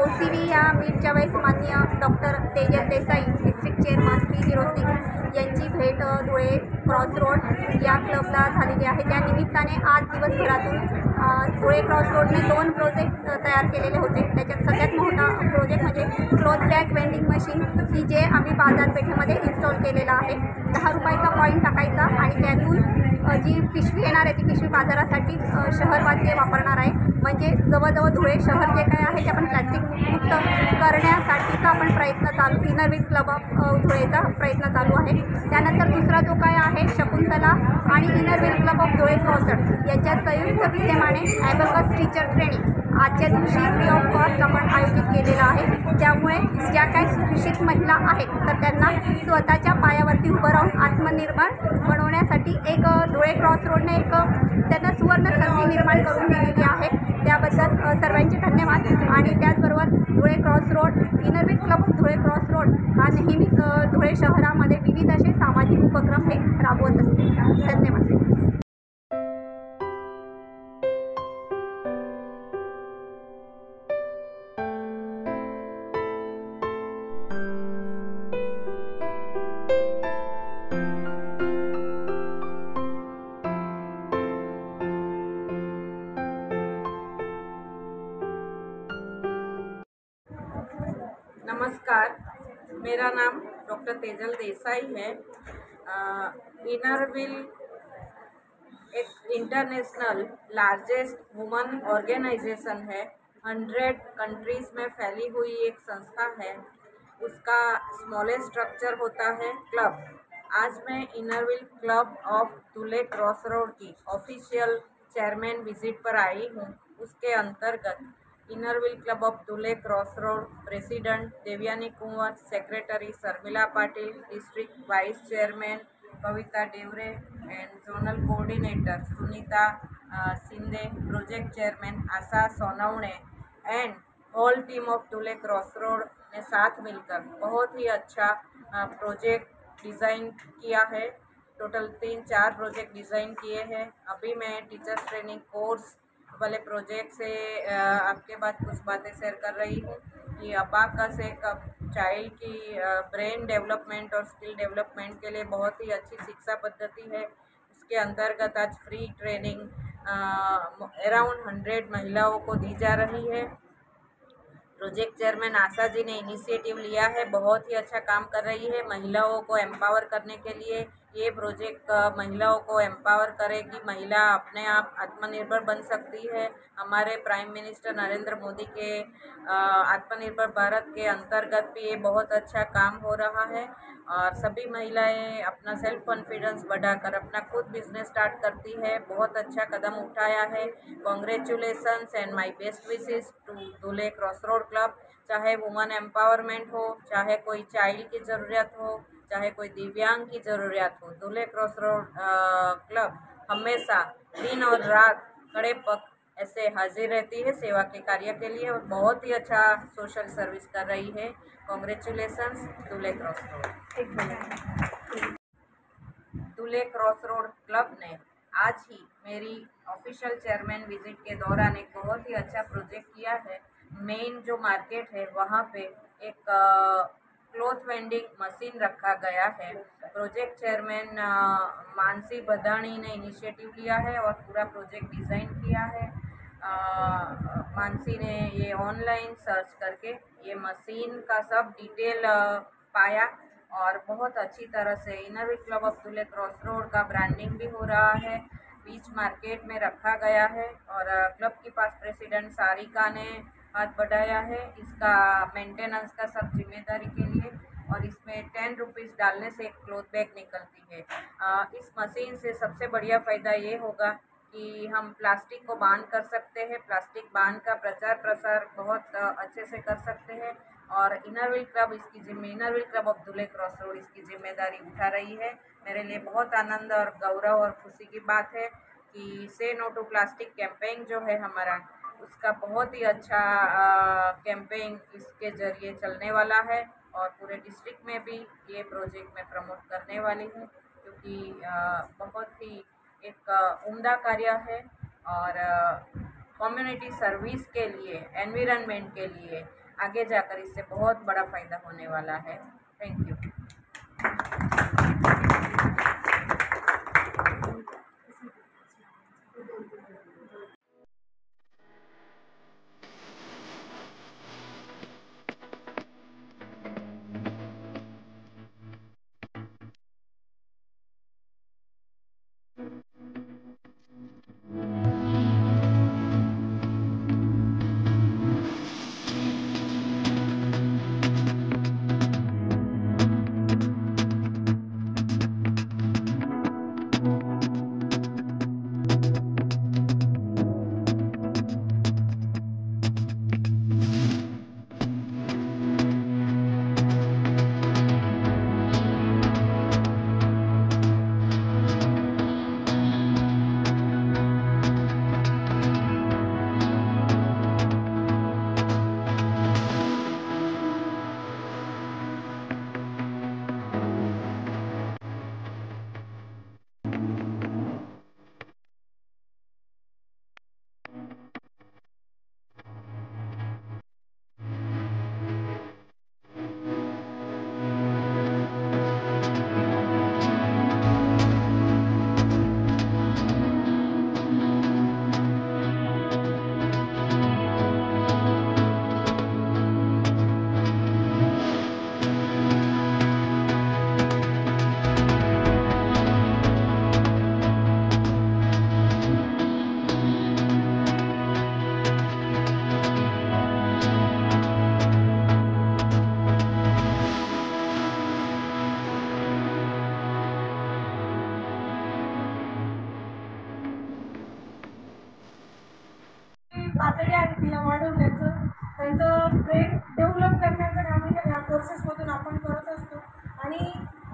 OCV या मीटच्या वेळेस माननीय doctor Tejal Desai district chairman 306 यांची भेट धुळे क्रॉस रोड या क्लबला झालेली आहे। त्या निमित्ताने आज दिवसभरातून धुळे क्रॉस रोडने 2 प्रोजेक्ट तयार केलेले होते। त्याच्यात सगळ्यात मोठा प्रोजेक्ट म्हणजे क्लॉथ बॅग वेंडिंग मशीन की जे आम्ही बाजारपेठेमध्ये इन्स्टॉल केलेलं आहे। 10 रुपयाचा कॉईन टाकायचा आणि त्यातून जी पिशवी येणार आहे ती पिशवी बाजारासाठी शहरवासी वापरणार आहे। म्हणजे जवळजवळ धुळे शहर जे काय आहे ते आपण प्लॅस्टिक मुक्त करण्यासाठीचा आपण प्रयत्न चालू इनरव्हील क्लब ऑफ धुळेचा प्रयत्न चालू आहे। त्यानंतर दुसरा जो काय आहे शकुंतला आणि Inner Wheel club of Dhule crossed यांच्या संयुक्त विद्यमाने ॲबॅकस टीचर ट्रेनिंग आजच्या दिवशी फ्री ऑफ कॉस्ट आपण आयोजित केलेला आहे। त्यामुळे ज्या काही सुशिक्षित महिला आहेत तर त्यांना स्वतःच्या पायावरती उभं राहून आत्मनिर्भर बनवण्यासाठी एक धुळे क्रॉस रोडने एक त्यांना सुवर्ण संधी निर्माण करून दिलेली आहे। त्याबद्दल सर्वांचे धन्यवाद। आणि त्याचबरोबर Dhule cross road Inner Wheel club of Dhule cross road हा नेहमीच धुळे शहरामध्ये विविध असे सामाजिक उपक्रम हे राबवत असते। धन्यवाद। नमस्कार, मेरा नाम डॉक्टर तेजल देसाई है। इनरव्हील एक इंटरनेशनल लार्जेस्ट वुमन ऑर्गेनाइजेशन है। 100 कंट्रीज़ में फैली हुई एक संस्था है। उसका स्मॉलेस्ट स्ट्रक्चर होता है क्लब। आज मैं inner wheel club of Dhule cross road की ऑफिशियल चेयरमैन विजिट पर आई हूँ। उसके अंतर्गत inner wheel club of Dhule cross road president Devyani Kunwar, secretary Sharmila Patil, district vice chairman Kavita Devre and zonal coordinator Sunita Shinde, project chairman Asha Sonawane and whole team of Dhule cross road ने साथ मिलकर बहुत ही अच्छा प्रोजेक्ट डिज़ाइन किया है। टोटल 3-4 प्रोजेक्ट डिज़ाइन किए हैं। अभी मैं टीचर्स ट्रेनिंग कोर्स वाले प्रोजेक्ट से आपके बाद कुछ बातें शेयर कर रही हूँ कि अबाकस एक चाइल्ड की ब्रेन डेवलपमेंट और स्किल डेवलपमेंट के लिए बहुत ही अच्छी शिक्षा पद्धति है। उसके अंतर्गत आज फ्री ट्रेनिंग अराउंड 100 महिलाओं को दी जा रही है। प्रोजेक्ट चेयरमैन आशा जी ने इनिशिएटिव लिया है, बहुत ही अच्छा काम कर रही है। महिलाओं को एम्पावर करने के लिए ये प्रोजेक्ट महिलाओं को एम्पावर करेगी। महिला अपने आप आत्मनिर्भर बन सकती है। हमारे प्राइम मिनिस्टर नरेंद्र मोदी के आत्मनिर्भर भारत के अंतर्गत भी ये बहुत अच्छा काम हो रहा है और सभी महिलाएं अपना सेल्फ कॉन्फिडेंस बढ़ाकर अपना खुद बिजनेस स्टार्ट करती है। बहुत अच्छा कदम उठाया है। Congratulations and my best wishes to Dhule cross road club. चाहे वुमन एम्पावरमेंट हो, चाहे कोई चाइल्ड की ज़रूरत हो, चाहे कोई दिव्यांग की ज़रूरत हो, धुळे क्रॉस रोड क्लब हमेशा दिन और रात खड़े पग ऐसे हाजिर रहती है सेवा के कार्य के लिए और बहुत ही अच्छा सोशल सर्विस कर रही है। Congratulations Dhule cross road. Dhule cross road club ने आज ही मेरी ऑफिशियल चेयरमैन विजिट के दौरान एक बहुत ही अच्छा प्रोजेक्ट किया है। मेन जो मार्केट है वहाँ पे एक क्लॉथ वेंडिंग मशीन रखा गया है। प्रोजेक्ट चेयरमैन मानसी बदाणी ने इनिशिएटिव लिया है और पूरा प्रोजेक्ट डिज़ाइन किया है। मानसी ने ये ऑनलाइन सर्च करके ये मशीन का सब डिटेल पाया और बहुत अच्छी तरह से inner wheel club of Dhule cross road का ब्रांडिंग भी हो रहा है। बीच मार्केट में रखा गया है और क्लब की पास प्रेसिडेंट सारिका ने हाथ बढ़ाया है इसका मेंटेनेंस का सब जिम्मेदारी के लिए। और इसमें 10 रुपीज़ डालने से एक क्लॉथ बैग निकलती है। इस मशीन से सबसे बढ़िया फ़ायदा ये होगा कि हम प्लास्टिक को बैन कर सकते हैं। प्लास्टिक बैन का प्रचार प्रसार बहुत अच्छे से कर सकते हैं और Inner Wheel club of Dhule cross road इसकी जिम्मेदारी उठा रही है। मेरे लिए बहुत आनंद और गौरव और खुशी की बात है कि से नो टू प्लास्टिक कैंपेन जो है हमारा, उसका बहुत ही अच्छा कैंपेन इसके ज़रिए चलने वाला है और पूरे डिस्ट्रिक्ट में भी ये प्रोजेक्ट मैं प्रमोट करने वाली हूँ क्योंकि बहुत ही एक उम्दा कार्य है और कम्युनिटी सर्विस के लिए, एनवायरनमेंट के लिए आगे जाकर इससे बहुत बड़ा फ़ायदा होने वाला है। Thank you. पातळी आहे तिला वाढवण्याचं, त्यांचं ब्रेन डेव्हलप करण्याचं काम या कोर्सेसमधून आपण करत असतो. आणि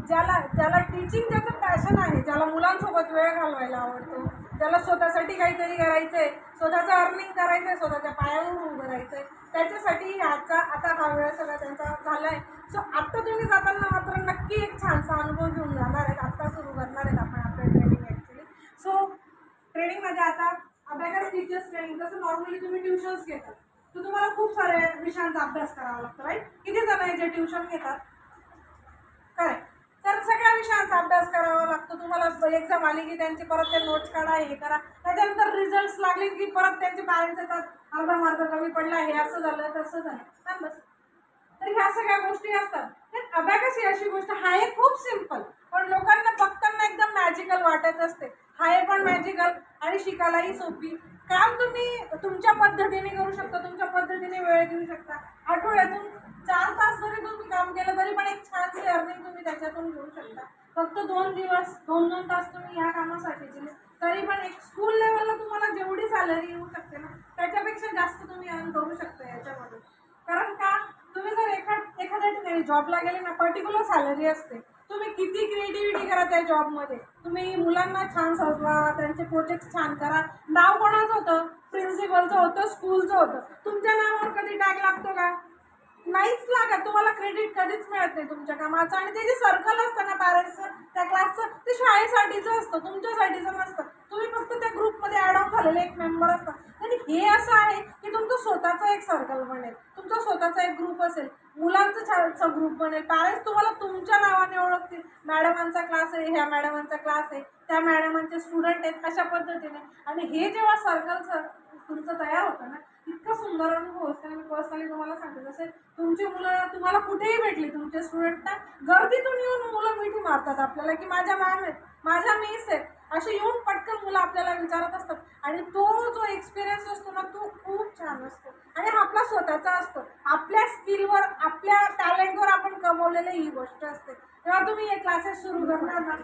ज्याला टीचिंग ज्याचं पॅशन आहे, ज्याला मुलांसोबत वेळ घालवायला आवडतो, ज्याला स्वतःसाठी काहीतरी करायचं आहे, स्वतःचं अर्निंग करायचं आहे, स्वतःच्या पायावर उभं राहायचं आहे, त्याच्यासाठी आता हा वेळ सगळा त्यांचा झाला आहे. सो आत्ता तुम्ही जाताना मात्र नक्की एक छानसा अनुभव घेऊन जाणार आहेत. आत्ता सुरू करणार आहेत आपण आपलं ट्रेनिंग ॲक्च्युली. सो ट्रेनिंगमध्ये आता अबॅकस टीचर्स ट्रेनिंग, जसं नॉर्मली तुम्ही ट्युशन्स घेतात तर तुम्हाला खूप साऱ्या विषयांचा अभ्यास करावा लागतो, राईट? किती जण आहे जे ट्युशन घेतात? करेक्ट. तर सगळ्या विषयांचा अभ्यास करावा लागतो. तुम्हाला एक्झाम आली की त्यांची परत ते नोट्स काढा, हे करा. त्याच्यानंतर रिझल्ट्स लागले की परत त्यांचे पॅरेंट्स येतात, अर्धा मार्क कमी पडला, हे असं झालं तसं झालं, बस. तर ह्या सगळ्या गोष्टी असतात. तर अबॅकस ही अशी गोष्ट आहे खूप सिम्पल, पण लोकांना बघताना एकदम मॅजिकल वाटत असते. आहे पण मॅजिकल आणि शिकायलाही सोपी. काम तुम्ही तुमच्या पद्धतीने करू शकता, तुमच्या पद्धतीने वेळ देऊ शकता. आठवड्यातून 4 तास जरी तुम्ही काम केलं तरी पण एक छानशी अर्निंग तुम्ही त्याच्यातून घेऊ शकता. फक्त 2 दिवस 2-2 तास तुम्ही ह्या कामासाठी दिले तरी पण एक स्कूल लेवलला तुम्हाला जेवढी सॅलरी येऊ शकते ना, त्याच्यापेक्षा जास्त तुम्ही अर्न करू शकता याच्यामधून. कारण का, तुम्ही जर एखाद्या ठिकाणी जॉबला गेले ना, पर्टिक्युलर सॅलरी असते. तुम्ही किती क्रिएटिव्हिटी करा त्या जॉबमध्ये, तुम्ही मुलांना छान सजवा, त्यांचे प्रोजेक्ट छान करा. नाव कोणाचं होतं? प्रिन्सिपलचं होतं, स्कूलचं होतं. तुमच्या नावावर कधी टॅग लागतो का? नाहीच लागत. तुम्हाला क्रेडिट कधीच मिळत नाही तुमच्या कामाचं. आणि ते जे सर्कल असतं ना पॅरेंट्सचं, त्या क्लासचं, ते शाळेसाठीचं असतं, तुमच्यासाठीचं नसतं. तुम्ही फक्त त्या ग्रुपमध्ये ॲड ऑन झालेले एक मेंबर असतात. आणि हे असं आहे की तुमचं स्वतःचं एक सर्कल बनेल, तुमचा स्वतःचा एक ग्रुप असेल, मुलांचं छानसा ग्रुप बनेल. पॅरेंट्स तुम्हाला तुमच्या नावाने ओळखतील. मॅडमांचा क्लास आहे, ह्या मॅडमांचा क्लास आहे, त्या मॅडमांचे स्टुडंट आहेत, अशा पद्धतीने. आणि हे जेव्हा सर्कल तुमचं तयार होतं ना, इतकं सुंदर अनुभव असतं. मी पर्सनली तुम्हाला सांगते, जसे तुमची मुलं तुम्हाला कुठेही भेटली, तुमचे स्टुडंट ना गर्दीतून येऊन मुलं मिठी मारतात आपल्याला की माझ्या मॅम आहेत, माझ्या मिस आहेत, असे येऊन पटकन मुलं आपल्याला विचारत असतात. आणि तो जो एक्सपिरियन्स असतो ना, तो खूप छान असतो आणि हा आपला स्वतःचा असतो. आपल्या स्किलवर, आपल्या टॅलेंटवर आपण कमवलेली ही गोष्ट असते. तेव्हा तुम्ही हे क्लासेस सुरू करणार ना,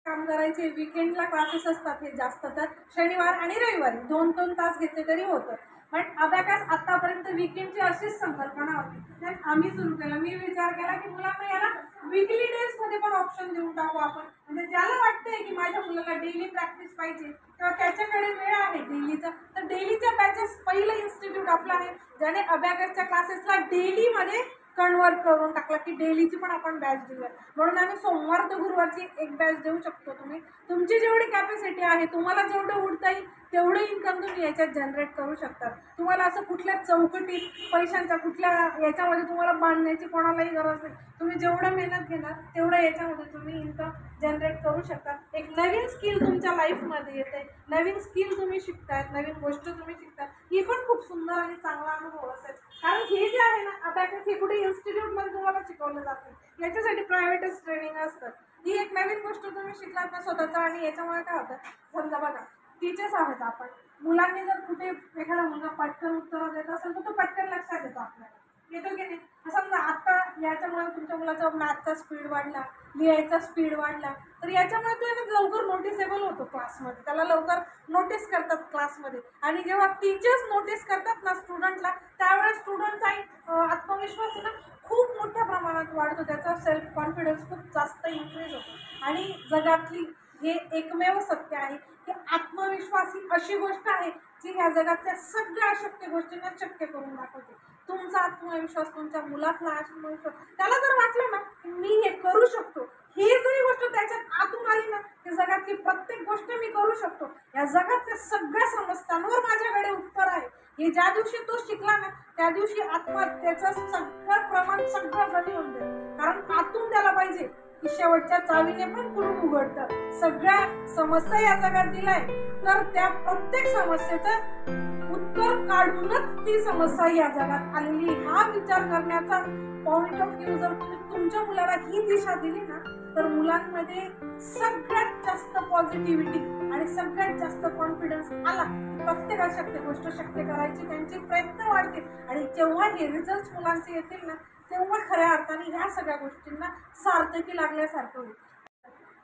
काम करायचे. विकेंडला क्लासेस असतात, हे जास्त तर शनिवार आणि रविवारी 2-2 तास घेतले तरी होतं. पण अबॅकस आत्तापर्यंत विकेंडची अशीच संकल्पना होती. तर आम्ही सुरू केलं. मी विचार केला की मुलांना याला वीकली डेजमध्ये पण ऑप्शन देऊन टाकू आपण. म्हणजे ज्याला वाटतंय की माझ्या मुलाला डेली प्रॅक्टिस पाहिजे किंवा त्याच्याकडे वेळ आहे डेलीचा, तर डेलीच्या बॅचेस पहिलं इन्स्टिट्यूट आपलं आहे ज्याने अबॅकसच्या क्लासेसला डेलीमध्ये कन्वर्ट करून टाकला की डेलीची पण आपण बॅच देऊया. म्हणून आम्ही सोमवार ते गुरुवारची एक बॅच देऊ शकतो. तुम्ही तुमची जेवढी कॅपॅसिटी आहे, तुम्हाला जेवढं उडता येईल तेवढं इन्कम तुम्ही याच्यात जनरेट करू शकता. तुम्हाला असं कुठल्या चौकटीत पैशांच्या कुठल्या याच्यामध्ये तुम्हाला बांधण्याची कोणालाही गरज नाही. तुम्ही जेवढं मेहनत घेणार तेवढं याच्यामध्ये तुम्ही इन्कम जनरेट करू शकता. एक नवीन स्किल तुमच्या लाईफमध्ये येते, नवीन स्किल तुम्ही शिकतायत, नवीन गोष्ट तुम्ही शिकता, ही पण खूप सुंदर आणि चांगला अनुभव असेल. कारण हे जे आहे ना, आता हे कुठे इन्स्टिट्यूटमध्ये तुम्हाला शिकवलं जातं, याच्यासाठी प्रायव्हेटच ट्रेनिंग असतं. ही एक नवीन गोष्ट तुम्ही शिकलात ना स्वतःचा, आणि याच्यामुळे काय होतं, समजा बघा टीचर्स आहोत आपण, मुलांनी जर कुठे एखादा मुलगा पटकन उत्तर देत असेल तर तो पटकन लक्षात येतो आपल्याला, येतो की नाही. समजा आता याच्यामुळे तुमच्या मुलाचा मॅथचा स्पीड वाढला, लिहायचा स्पीड वाढला, तर याच्यामुळे तो लवकर नोटिसेबल होतो क्लासमध्ये, त्याला लवकर नोटीस करतात क्लासमध्ये. आणि जेव्हा टीचर्स नोटीस करतात ना स्टुडंटला, त्यावेळेस स्टुडंटचा आत्मविश्वास ना खूप मोठ्या प्रमाणात वाढतो, त्याचा सेल्फ कॉन्फिडन्स खूप जास्त इन्क्रीज होतो. आणि जगातली हे एकमेव सत्य आहे की आत्मविश्वास ही अशी गोष्ट आहे जी या जगातल्या सगळ्या अशक्य गोष्टींना शक्य करून दाखवते. तुमचा आत्मविश्वास, तुमच्या मुलातला आत्मविश्वास, त्याला जर वाटलं ना की मी हे करू शकतो, ही जरी गोष्ट त्याच्यात आतून आली ना, की जगातली प्रत्येक गोष्ट मी करू शकतो, या जगातल्या सगळ्या समस्यांवर माझ्याकडे उत्तर आहे, हे ज्या दिवशी तो शिकला ना, त्या दिवशी आत्महत्येचं सगळं प्रमाण सगळं कमी होऊन जाईल. कारण आतून त्याला पाहिजे की शेवटच्या चावीने पण कुलूप उघडतं. सगळ्या समस्या या जगात दिलाय, तर त्या प्रत्येक समस्येचं उत्तर काढूनच ती समस्या या जगात आलेली, हा विचार करण्याचा पॉइंट ऑफ व्ह्यू जर तुम्ही तुमच्या मुलाला ही दिशा दिली ना, तर मुलांमध्ये सगळ्यात जास्त पॉझिटिव्हिटी आणि सगळ्यात जास्त कॉन्फिडन्स आला, प्रत्येक अशक्य गोष्ट शक्य करायची त्यांचे प्रयत्न वाढतील. आणि जेव्हा हे रिझल्ट मुलांचे येतील ना, तेव्हा खऱ्या अर्थाने ह्या सगळ्या गोष्टींना सार्थकी लागल्यासारखं होईल.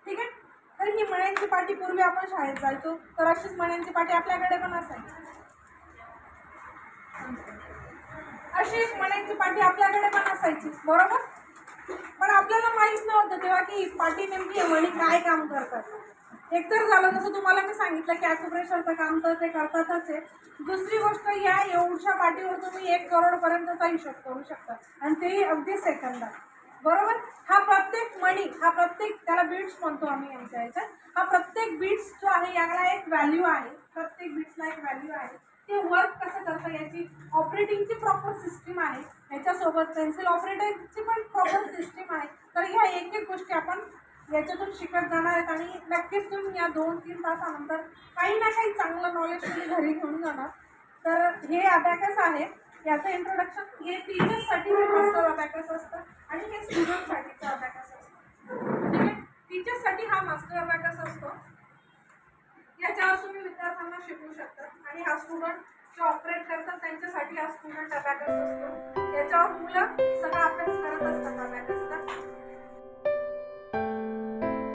ठीक आहे. तर ही मण्यांची पाटी, पूर्वी आपण शाळेत जायचो तर अशीच मण्यांची पाटी आपल्याकडे पण असायची, अशी मण्यांची पाटी आपल्याकडे पण असायची, बरोबर. पण आपल्याला माहित नव्हतं तेव्हा की पाटी नेमकी मणी काय काम करतात. एकतर झालं जसं तुम्हाला मी सांगितलं की ॲक्युप्रेशरचं काम तर ते करतातच आहे. दुसरी गोष्ट, या एवढ्या पाटीवर तुम्ही 1 करोडपर्यंतचा हिशोब करू शकता, आणि तेही अगदी सेकंदात, बरोबर. हा प्रत्येक मणी, हा प्रत्येक, त्याला बीट्स म्हणतो आम्ही आमच्या याच्यात, हा प्रत्येक बीट्स जो आहे याला एक व्हॅल्यू आहे, प्रत्येक बीट्सला एक व्हॅल्यू आहे. ते वर्क कसं करतं याची ऑपरेटिंगची प्रॉपर सिस्टीम आहे, याच्यासोबत पेन्सिल ऑपरेटिंगची पण प्रॉपर सिस्टीम आहे. तर ह्या एक एक गोष्टी आपण याच्यातून शिकत जाणार आहेत, आणि नक्कीच तुम्ही या 2-3 तासानंतर काही ना काही चांगलं नॉलेज तुम्ही घरी घेऊन जाणार. तर हे अबॅकस आहे, याचं इंट्रोडक्शन, हे टीचर्ससाठी मास्टर अबॅकस असतं आणि हे स्टुडंटसाठीचं अबॅकस असतं. ठीक आहे. टीचर्ससाठी हा मास्टर अबॅकस असतो, याच्यावर तुम्ही विद्यार्थ्यांना शिकवू शकता. आणि हा स्टुडंट जे ऑपरेट करतात त्यांच्यासाठी हा स्टुडंट अबॅकस असतो, याच्यावर मुलं सगळा अभ्यास